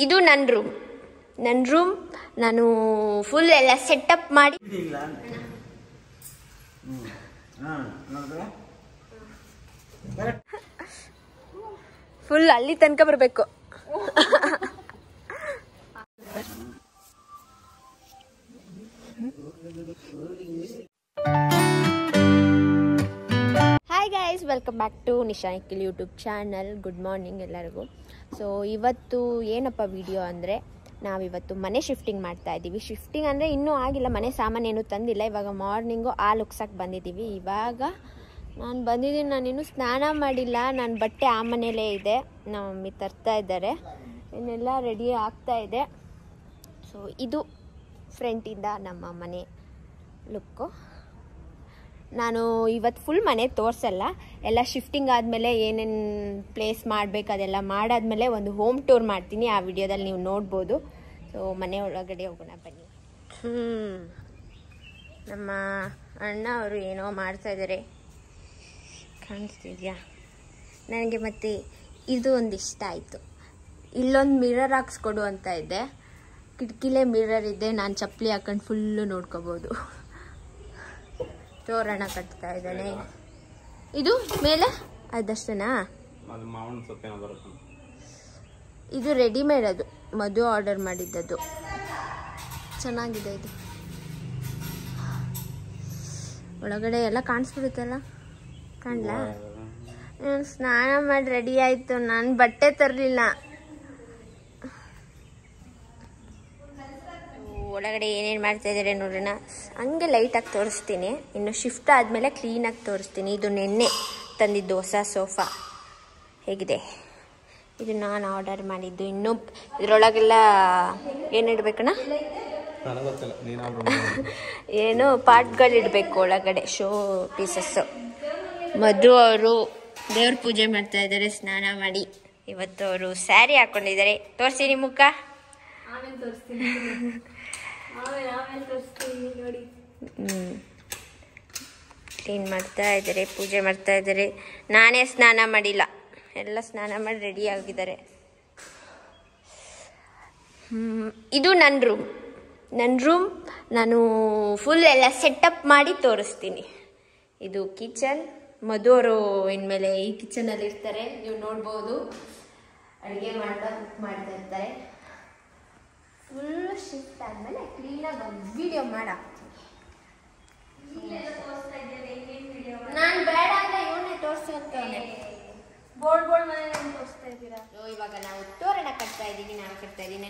ಇದು ನನ್ನ ರೂಮ್ ನಾನು ಫುಲ್ ಎಲ್ಲ ಸೆಟಪ್ ಮಾಡಿ ಫುಲ್ ಅಲ್ಲಿ ತನಕ ಬರಬೇಕು. Hi guys, welcome back to Nisha Nikhil YouTube channel. Good morning ಎಲ್ಲರಿಗೂ. ಸೊ ಇವತ್ತು ಏನಪ್ಪ ವಿಡಿಯೋ ಅಂದರೆ, ನಾವಿವತ್ತು ಮನೆ ಶಿಫ್ಟಿಂಗ್ ಮಾಡ್ತಾ ಇದ್ದೀವಿ. ಶಿಫ್ಟಿಂಗ್ ಅಂದರೆ ಇನ್ನೂ ಆಗಿಲ್ಲ, ಮನೆ ಸಾಮಾನು ಏನೂ ತಂದಿಲ್ಲ. ಇವಾಗ ಮಾರ್ನಿಂಗು ಹಾಲು ಉಕ್ಸಕ್ಕೆ ಬಂದಿದ್ದೀವಿ. ಇವಾಗ ನಾನು ಬಂದಿದ್ದೀನಿ, ನಾನಿನ್ನೂ ಸ್ನಾನ ಮಾಡಿಲ್ಲ. ನನ್ನ ಬಟ್ಟೆ ಆ ಮನೆಯಲ್ಲೇ ಇದೆ, ನಮ್ಮ ಮಮ್ಮಿ ತರ್ತಾ ಇದ್ದಾರೆ. ಇನ್ನೆಲ್ಲ ರೆಡಿ ಆಗ್ತಾ ಇದೆ. ಸೊ ಇದು ಫ್ರಂಟಿಂದ ನಮ್ಮ ಮನೆ ಲುಕ್ಕು. ನಾನು ಇವತ್ತು ಫುಲ್ ಮನೆ ತೋರಿಸಲ್ಲ, ಎಲ್ಲ ಶಿಫ್ಟಿಂಗ್ ಆದಮೇಲೆ ಏನೇನು ಪ್ಲೇಸ್ ಮಾಡಬೇಕು ಅದೆಲ್ಲ ಮಾಡಾದ್ಮೇಲೆ ಒಂದು ಹೋಮ್ ಟೂರ್ ಮಾಡ್ತೀನಿ. ಆ ವಿಡಿಯೋದಲ್ಲಿ ನೀವು ನೋಡ್ಬೋದು. ಸೊ ಮನೆ ಒಳಗಡೆ ಹೋಗೋಣ ಬನ್ನಿ. ನಮ್ಮ ಅಣ್ಣ ಅವರು ಏನೋ ಮಾಡ್ತಾಯಿದ್ದಾರೆ, ಕಾಣಿಸ್ತಿದ್ಯಾ? ನನಗೆ ಮತ್ತೆ ಇದು ಒಂದು ಇಷ್ಟ ಆಯಿತು. ಇಲ್ಲೊಂದು ಮಿರರ್ ಹಾಕ್ಸ್ಕೊಡು ಅಂತ ಇದೆ. ಕಿಟಕಿಲೇ ಮಿರರ್ ಇದೆ, ನಾನು ಚಪ್ಪಲಿ ಹಾಕೊಂಡು ಫುಲ್ಲು ನೋಡ್ಕೋಬೋದು. ತೋರಣ ಕಟ್ತಾ ಇದ್ದಾನೆ. ಇದು ಮೇಲೆ ಅದಷ್ಟೇನಾ? ಇದು ರೆಡಿಮೇಡ್, ಅದು ಮದುವೆ ಆರ್ಡರ್ ಮಾಡಿದ್ದದು. ಚೆನ್ನಾಗಿದೆ ಇದು. ಒಳಗಡೆ ಎಲ್ಲ ಕಾಣಿಸ್ಬಿಡುತ್ತಲ್ಲ, ಕಾಣಲಾ? ಸ್ನಾನ ಮಾಡಿ ರೆಡಿ ಆಯಿತು. ನಾನು ಬಟ್ಟೆ ತರಲಿಲ್ಲ. ಒಳಗಡೆ ಏನೇನು ಮಾಡ್ತಾ ಇದ್ದಾರೆ ನೋಡೋಣ. ಹಂಗೆ ಲೈಟಾಗಿ ತೋರಿಸ್ತೀನಿ. ಇನ್ನು ಶಿಫ್ಟ್ ಆದಮೇಲೆ ಕ್ಲೀನಾಗಿ ತೋರಿಸ್ತೀನಿ. ಇದು ನೆನ್ನೆ ತಂದಿದ್ದು ಹೊಸ ಸೋಫಾ. ಹೇಗಿದೆ? ಇದು ನಾನು ಆರ್ಡರ್ ಮಾಡಿದ್ದು. ಇನ್ನೂ ಇದರೊಳಗೆಲ್ಲ ಏನು ಇಡಬೇಕಣ್ಣ? ಏನು ಪಾಟ್ಗಳು ಇಡಬೇಕು ಒಳಗಡೆ, ಶೋ ಪೀಸಸ್ಸು. ಮಧು ಅವರು ದೇವ್ರ ಪೂಜೆ ಮಾಡ್ತಾ ಇದ್ದಾರೆ ಸ್ನಾನ ಮಾಡಿ. ಇವತ್ತು ಅವರು ಸ್ಯಾರಿ ಹಾಕ್ಕೊಂಡಿದ್ದಾರೆ. ತೋರಿಸಿ ಮುಖ. ಕ್ಲೀನ್ ಮಾಡ್ತಾ ಇದ್ದಾರೆ, ಪೂಜೆ ಮಾಡ್ತಾ ಇದ್ದಾರೆ. ನಾನೇ ಸ್ನಾನ ಮಾಡಿಲ್ಲ, ಎಲ್ಲ ಸ್ನಾನ ಮಾಡಿ ರೆಡಿ ಆಗಿದ್ದಾರೆ. ಇದು ನನ್ನ ರೂಮ್ ನಾನು ಫುಲ್ ಎಲ್ಲ ಸೆಟಪ್ ಮಾಡಿ ತೋರಿಸ್ತೀನಿ. ಇದು ಕಿಚನ್. ಮಧುವರು ಇನ್ಮೇಲೆ ಈ ಕಿಚನಲ್ಲಿ ಇರ್ತಾರೆ, ನೀವು ನೋಡ್ಬೋದು. ಅಡುಗೆ ಮಾಡ್ತಾ ಕುಕ್ ಮಾಡ್ತಾ ಇರ್ತಾರೆ. ಫುಲ್ ಶಿಫ್ಟ್ ಆದಮೇಲೆ ಕ್ಲೀನಾಗಿ ಒಂದು ವಿಡಿಯೋ ಮಾಡಾಕ್ತೀನಿ. ನಾನು ಬೇಡ ಅಂದರೆ ಇವನ್ನೇ ತೋರಿಸ್ತಾನೆ. ಬೋರ್ಡ್ ಮನೆ ತೋರಿಸ್ತಾ ಇದ್ದೀರಾ? ಇವಾಗ ನಾವು ತೋರಣ ಕಟ್ತಾ ಇದ್ದೀವಿ. ನಾನು ಕಟ್ತಾ ಇದ್ದೀನಿ.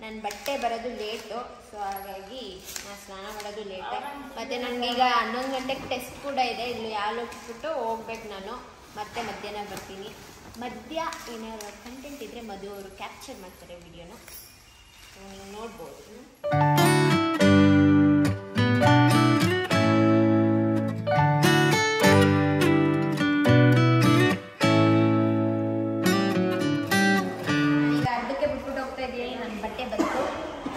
ನನ್ನ ಬಟ್ಟೆ ಬರೋದು ಲೇಟು. ಸೊ ಹಾಗಾಗಿ ನಾನು ಸ್ನಾನ ಮಾಡೋದು ಲೇಟು. ಮತ್ತು ನನಗೀಗ 11 ಗಂಟೆಗೆ ಟೆಸ್ಟ್ ಕೂಡ ಇದೆ. ಇಲ್ಲಿ ಹಾಲು ಹೋಗ್ಬಿಟ್ಟು ಹೋಗ್ಬೇಕು ನಾನು. ಮತ್ತೆ ಮಧ್ಯಾಹ್ನ ಬರ್ತೀನಿ. ಮಧ್ಯ ಏನಾದ್ರು ಕಂಟೆಂಟ್ ಇದ್ದರೆ ಮಧು ಅವರು ಕ್ಯಾಪ್ಚರ್ ಮಾಡ್ತಾರೆ ವಿಡಿಯೋನ, ನೀವು ನೋಡ್ಬೋದು. ಈಗ ಅರ್ಧಕ್ಕೆ ಬಿಟ್ಬಿಟ್ಟು ಹೋಗ್ತಾ ಇದ್ದೀನಿ. ನನ್ನ ಬಟ್ಟೆ ಬಂತು,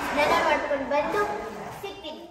ಸ್ನಾನ ಮಾಡ್ಕೊಂಡು ಬಂದು ಸಿಗ್ತೀನಿ.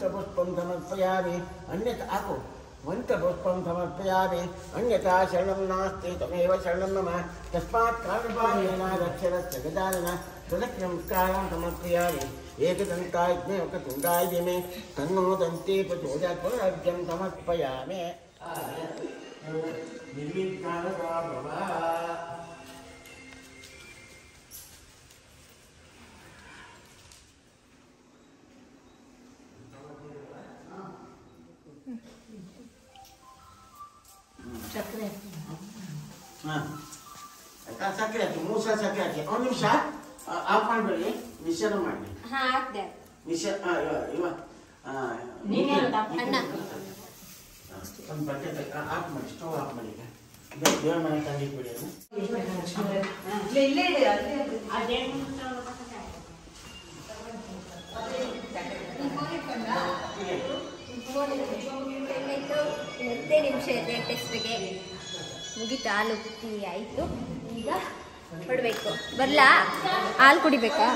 ಮಂತ್ರಪುಷ್ಪಂ ಸಮರ್ಪಯಾಮಿ ಮಂತ್ರಪುಷ್ಪಂ ಸಮರ್ಪಯಾಮಿ ಅನ್ಯಥಾ ಶರಣಂ ನಾಸ್ತಿ ತಮೇವ ಶರಣಂ ಮಮ ತಸ್ಮಾತ್ ಕಾರಣಪಾಲೇನ ರಕ್ಷರಸ್ಯ ಗಜಾನನ ತದಕ್ಷನಮಸ್ಕಾರಂ ಸಮರ್ಪಯಾಮಿ ಏಕದಂತಾಯ ವಕತುಂಡಾಯ ಧೀಮಹಿ ತನ್ನೋ ದಂತಿ ಪ್ರಚೋದಯಾತ್ ಪುನರರ್ಘ್ಯಂ ಸಮರ್ಪಯಾಮಿ ನಿರ್ವಿಘ್ನಕರ ಭವ. ಸಕ್ಕರೆ ಹಾಕಿ 3 ಸಲ ಸಕ್ಕರೆ ಹಾಕಿ. ಒಂದು ನಿಮಿಷ ಆಫ್ ಮಾಡಬೇಡಿ, ಮಿಶ್ರಣ ಮಾಡಿ. ಒಂದು ಬಟ್ಟೆ ಆಫ್ ಮಾಡಿ, ಸ್ಟವ್ ಆಫ್ ಮಾಡಿ. ದೇವರ ಮನೆ ತಂದಿಟ್ಬಿಡಿ. ಮತ್ತೆ ನಿಮಿಷ ಇದೆ ಟೆಸ್ಟ್ಗೆ. ಮುಗಿತು, ಹಾಲು ಟೀ ಆಯಿತು. ಈಗ ಹೊಡಬೇಕು. ಬರಲಾ? ಹಾಲು ಕುಡಿಬೇಕಾ?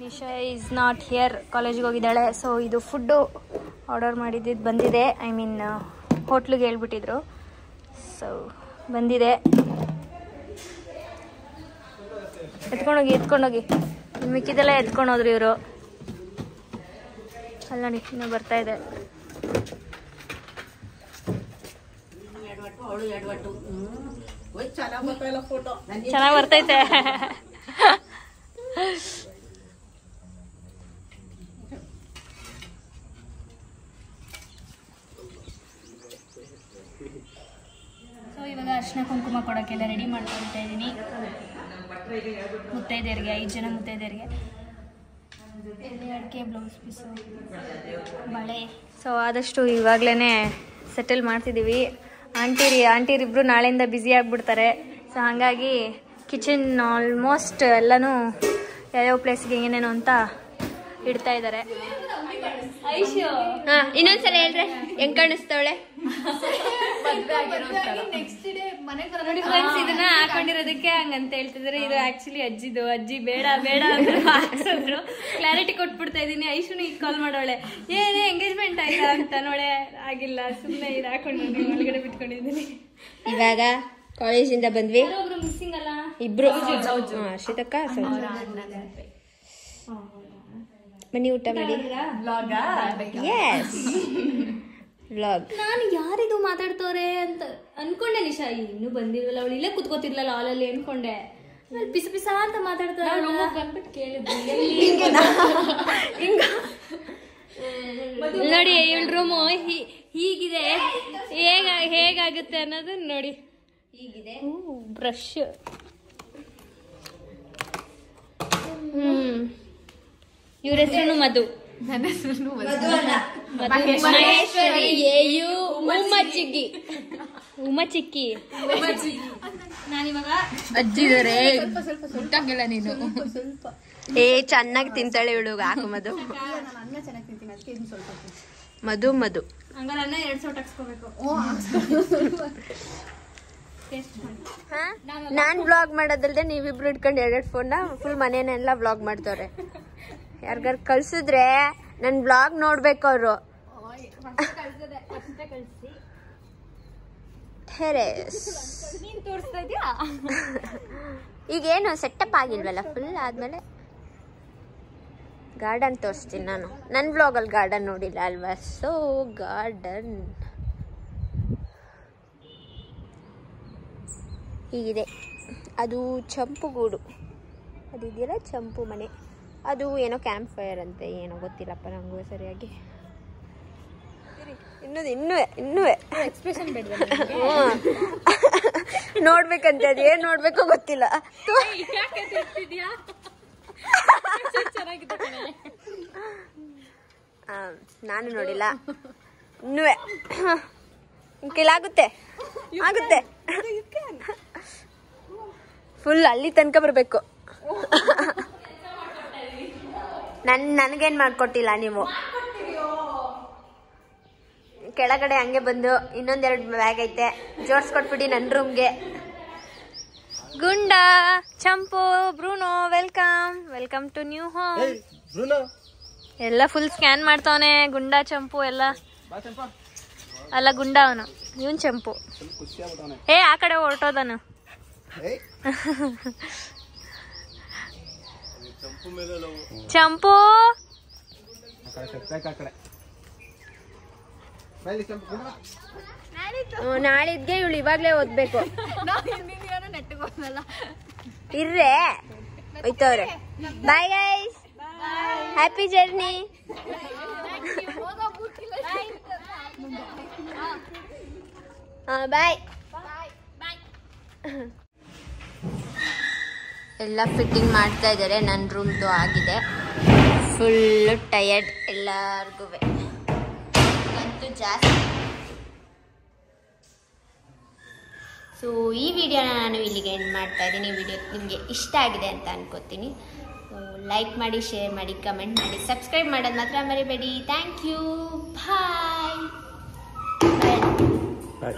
ನಿಶಾ ಈಸ್ ನಾಟ್ ಹಿಯರ್, ಕಾಲೇಜಿಗೆ ಹೋಗಿದ್ದಾಳೆ. ಸೊ ಇದು ಫುಡ್ಡು ಆರ್ಡರ್ ಮಾಡಿದ್ದು ಬಂದಿದೆ. ಐ ಮೀನ್ ಹೋಟ್ಲಿಗೆ ಹೇಳ್ಬಿಟ್ಟಿದ್ರು. ಸೊ ಬಂದಿದೆ. ಎತ್ಕೊಂಡೋಗಿ ಮಿಕ್ಕಿದೆಲ್ಲ ಎತ್ಕೊಂಡೋದ್ರು ಇವರು. ಅಲ್ಲಿ ನೋಡಿ ಇನ್ನೂ ಬರ್ತಾ ಇದೆ. ಚೆನ್ನಾಗಿ ಬರ್ತೈತೆ. ಸೊ ಇವಾಗ ಅರ್ಶಿನ ಕುಂಕುಮ ಕೊಡೋಕ್ಕೆಲ್ಲ ರೆಡಿ ಮಾಡ್ಕೊಳ್ತಾ ಇದ್ದೀನಿ. ಮುತ್ತೈದೆಯರಿಗೆ, 5 ಜನ ಮುತ್ತೈದೆಯರಿಗೆ ಅಡಿಕೆ, ಬ್ಲೌಸ್ ಪೀಸು, ಬಳೆ. ಸೊ ಆದಷ್ಟು ಇವಾಗಲೇ ಸೆಟಲ್ ಮಾಡ್ತಿದ್ದೀವಿ. ಆಂಟಿರಿಬ್ರು ನಾಳೆಯಿಂದ ಬ್ಯುಸಿ ಆಗಿಬಿಡ್ತಾರೆ. ಸೊ ಹಾಗಾಗಿ ಕಿಚನ್ ಆಲ್ಮೋಸ್ಟ್ ಎಲ್ಲನೂ ಯಾವ್ಯಾವ ಪ್ಲೇಸ್ಗೆ ಏನೇನು ಅಂತ ಇಡ್ತಾ ಇದ್ದಾರೆ. ಇನ್ನೊಂದ್ಸಲ ಹೇಳ್ರೆ ಹೆಂಗ್ ಕಾಣಿಸ್ತಾವಳೆ? ಫ್ರೆಂಡ್ಸ್ ಇದನ್ನ ಹಾಕೊಂಡಿರೋದಕ್ಕೆ ಹಂಗಂತ ಹೇಳ್ತಿದ್ದಾರೆ. ಇದು ಆಕ್ಚುಲಿ ಅಜ್ಜಿದು. ಅಜ್ಜಿ ಬೇಡ ಅಂದ್ರೆ ಹಾಕ್ಸಿದ್ರು. ಕ್ಲಾರಿಟಿ ಕೊಟ್ಬಿಡ್ತಾ ಇದೀನಿ. ಐಶುನು ಈಗ ಕಾಲ್ ಮಾಡೋಳೆ, ಏನೇ ಎಂಗೇಜ್ಮೆಂಟ್ ಆಯ್ತಾ ಅಂತ. ನೋಳೆ ಆಗಿಲ್ಲ, ಸುಮ್ಮನೆ ಇದು ಹಾಕೊಂಡಿದ್ದೀನಿ, ಒಳಗಡೆ ಬಿಟ್ಕೊಂಡಿದ್ದೀನಿ. ಇವಾಗ ಕಾಲೇಜಿಂದ ಬಂದ್ವಿ. ಒಬ್ರು ಮಿಸ್ಸಿಂಗ್ ಅಲ್ಲ, ಇಬ್ರು. ಶ್ರೀತಕ್ಕ ಬನ್ನಿ ಊಟ ಮಾಡಿ. ವ್ಲಾಗ್. ನಾನು ಯಾರಿದು ಮಾತಾಡ್ತವ್ರೆ ಅಂತ ಅನ್ಕೊಂಡೆ. ನಿಶಾ ಇನ್ನೂ ಬಂದಿಲ್ವಲ್ಲ, ಅವಳು ಇಲ್ಲೇ ಕುತ್ಕೋತಿರ್ಲಲ್ಲ ಹಾಲಲ್ಲಿ ಅನ್ಕೊಂಡೆ. ಪಿಸ ಪಿಸ ಅಂತ ಮಾತಾಡ್ತಾರೆ. ನೋಡಿ ಇವಳ ರೂಮು ಹೀಗಿದೆ. ಹೇಗಾಗುತ್ತೆ ಅನ್ನೋದು ನೋಡಿ. ಹೀಗಿದೆ ಬ್ರಷ್. ಇವ್ರ ಹೆಸರು ಮಧು. ನನ್ನ ಹೆಸರು ಮಹೇಶ್ವರಿ. ಉಮಚಿಕ್ಕಿ. ನಾನಿವಾಗ ಅಜ್ಜಿದಾರೆ. ಮುಟ್ಟಂಗಿಲ್ಲ ನೀನು. ಚೆನ್ನಾಗಿ ತಿಂತಾಳೆ ಇವಳು. ಹಾಕು ಮಧು. ಮಧು ಹಂಗಾರೆ ಅನ್ನ 2 ಸೌಟ್ ಹಾಕ್ಸ್ಕೋಬೇಕು. ನಾನ್ ವ್ಲಾಗ್ ಮಾಡೋದಲ್ದೆ ನೀವಿಬ್ರು ಇಟ್ಕೊಂಡು 2 ಫೋನ್ನ ಫುಲ್ ಮನೇನೆಲ್ಲ ವ್ಲಾಗ್ ಮಾಡ್ತವ್ರೆ. ಯಾರಿಗಾರು ಕಳ್ಸಿದ್ರೆ ನನ್ ವ್ಲಾಗ್ ನೋಡ್ಬೇಕು ಅವರು. ಈಗೇನು ಸೆಟಪ್ ಆಗಿಲ್ವಲ್ಲ ಫುಲ್ ಆದ್ಮೇಲೆ. ಗಾರ್ಡನ್ ತೋರಿಸ್ತೀನಿ ನಾನು. ನನ್ನ ಬ್ಲಾಗಲ್ಲಿ ಗಾರ್ಡನ್ ನೋಡಿಲ್ಲ ಅಲ್ವಾ? ಸೊ ಗಾರ್ಡನ್ ಹೀಗಿದೆ. ಅದು ಚಂಪುಗೂಡು, ಅದು ಇದೆಯಲ್ಲ ಚಂಪು ಮನೆ. ಅದು ಏನೋ ಕ್ಯಾಂಪ್ ಫೈರ್ ಅಂತೆ, ಏನೋ ಗೊತ್ತಿಲ್ಲಪ್ಪ ನನಗೂ ಸರಿಯಾಗಿ. ಇನ್ನೂ ಎಕ್ಸ್ಪ್ರೆಷನ್ ನೋಡ್ಬೇಕಂತೆ, ಅದು ಏನು ನೋಡ್ಬೇಕೋ ಗೊತ್ತಿಲ್ಲ. ನಾನು ನೋಡಿಲ್ಲ ಇನ್ನೂ. ಆಗುತ್ತೆ ಆಗುತ್ತೆ ಫುಲ್ ಅಲ್ಲಿ ತನಕ ಬರಬೇಕು. ನನಗೇನು ಮಾಡ್ಕೊಟ್ಟಿಲ್ಲ ನೀವು. ಕೆಳಗಡೆ ಹಂಗೆ ಬಂದು ಇನ್ನೊಂದೆರಡು ಬ್ಯಾಗ್ ಐತೆ, ಜೋಡಿಸ್ಕೊಟ್ಬಿಡಿ ನನ್ನ ರೂಮ್ಗೆ. Gunda, Champu, Bruno, welcome to new home. ಎಲ್ಲ ಫುಲ್ ಸ್ಕ್ಯಾನ್ ಮಾಡ್ತಾವನೆ. ಗುಂಡ, ಚಂಪು ಎಲ್ಲ ಅಲ್ಲ, ಗುಂಡ ಅವನು, ಇವನ್ ಚಂಪು. ಆ ಕಡೆ ಹೊರಟೋದನು. ಚಂಪು ನಾಳಿದ್ಗೆ ಇವಳು ಇವಾಗ್ಲೇ ಓದ್ಬೇಕು. ಇರ್ರೆ ಹೋಯ್ತವ್ರೆ. Bye guys, happy journey. Bye. ಎಲ್ಲ ಫಿಟ್ಟಿಂಗ್ ಮಾಡ್ತಾ ಇದ್ದಾರೆ. ನನ್ನ ರೂಮ್ದು ಆಗಿದೆ. ಫುಲ್ಲು ಟಯರ್ಡ್ ಎಲ್ಲರಿಗೂ ಅಂತೂ ಜಾಸ್ತಿ. ಸೊ ಈ ವಿಡಿಯೋನ ನಾನು ಇಲ್ಲಿಗೆ ಎಂಡ್ ಮಾಡ್ತಾ ಇದ್ದೀನಿ. ವಿಡಿಯೋ ನಿಮಗೆ ಇಷ್ಟ ಆಗಿದೆ ಅಂತ ಅನ್ಕೋತೀನಿ. ಲೈಕ್ ಮಾಡಿ, ಶೇರ್ ಮಾಡಿ, ಕಮೆಂಟ್ ಮಾಡಿ, ಸಬ್ಸ್ಕ್ರೈಬ್ ಮಾಡೋದು ಮಾತ್ರ ಮರಿಬೇಡಿ. Thank you. ಬಾಯ್.